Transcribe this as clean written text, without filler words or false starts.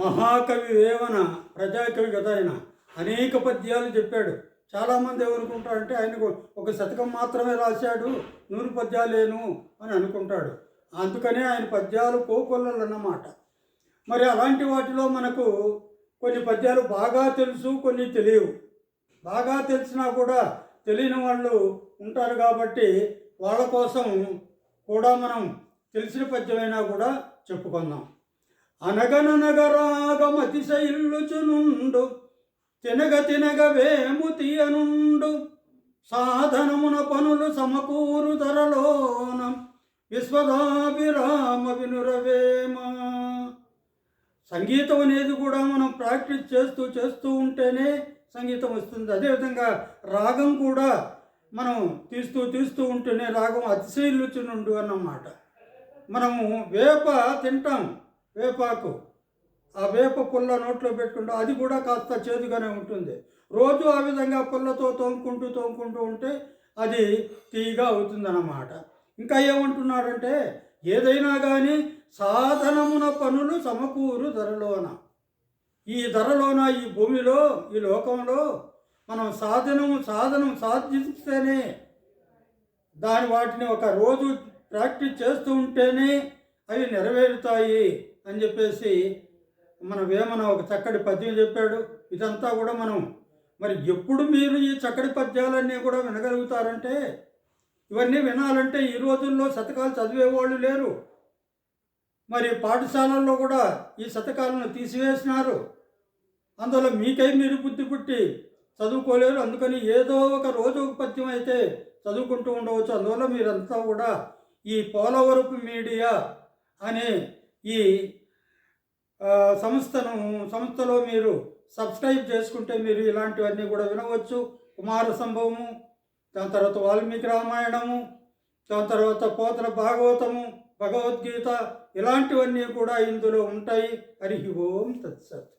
మహాకవి వేమన ప్రజాకవి కదా ఆయన. అనేక పద్యాలు చెప్పాడు. చాలామంది ఏమనుకుంటారంటే ఆయనకు ఒక శతకం మాత్రమే రాశాడు, 100 పద్యాలేను అని అనుకుంటాడు. అందుకనే ఆయన పద్యాలు కోకొల్లలు అన్నమాట. మరి అలాంటి వాటిలో మనకు కొన్ని పద్యాలు బాగా తెలుసు, కొన్ని తెలియవు. బాగా తెలిసినా కూడా తెలియని వాళ్ళు ఉంటారు కాబట్టి వాళ్ళ కోసం కూడా మనం తెలిసిన పద్యమైనా కూడా చెప్పుకుందాం. అనగననగరాగమతిశయిల్లుచునుండు తినగ తినగ వేము తీయనుండు సాధనమున పనులు సమకూరు ధరలోన విశ్వదాభిరామ వినురవేమ. సంగీతం అనేది కూడా మనం ప్రాక్టీస్ చేస్తూ ఉంటేనే సంగీతం వస్తుంది. అదేవిధంగా రాగం కూడా మనం తీస్తూ ఉంటేనే రాగం అతిశయిల్లుచునుండు అన్నమాట. మనము వేప తింటాం, వేపాకు, ఆ వేప పుల్ల నోట్లో పెట్టుకుంటాం, అది కూడా కాస్త చేదుగానే ఉంటుంది. రోజు ఆ విధంగా పుల్లతో తోముకుంటూ ఉంటే అది తీగా అవుతుందన్నమాట. ఇంకా ఏమంటున్నాడంటే ఏదైనా కానీ సాధనమున పనులు సమకూరు ధరలోన. ఈ ధరలోన, ఈ భూమిలో, ఈ లోకంలో మనం సాధనం సాధిస్తేనే వాటిని ఒక రోజు ప్రాక్టీస్ చేస్తూ ఉంటేనే అవి నెరవేరుతాయి అని చెప్పేసి మన వేమన ఒక చక్కటి పద్యం చెప్పాడు. ఇదంతా కూడా మనం మరి ఎప్పుడు మీరు ఈ చక్కటి పద్యాలన్నీ కూడా వినగలుగుతారంటే, ఇవన్నీ వినాలంటే ఈ రోజుల్లో శతకాలు చదివేవాళ్ళు లేరు. మరి పాఠశాలల్లో కూడా ఈ శతకాలను తీసివేసినారు. అందువల్ల మీకై మీరు బుద్ధి పుట్టి చదువుకోలేరు. అందుకని ఏదో ఒక రోజు ఒక పద్యం అయితే చదువుకుంటూ ఉండవచ్చు. అందువల్ల మీరంతా కూడా ఈ పోలవరపు మీడియా అనే ఈ సంస్థలో మీరు సబ్స్క్రైబ్ చేసుకుంటే మీరు ఇలాంటివన్నీ కూడా వినవచ్చు. కుమార సంభవము, దాని తర్వాత వాల్మీకి రామాయణము, దాని తర్వాత పోతన భాగవతము, భగవద్గీత, ఇలాంటివన్నీ కూడా ఇందులో ఉంటాయి. హరి ఓం తత్సత్.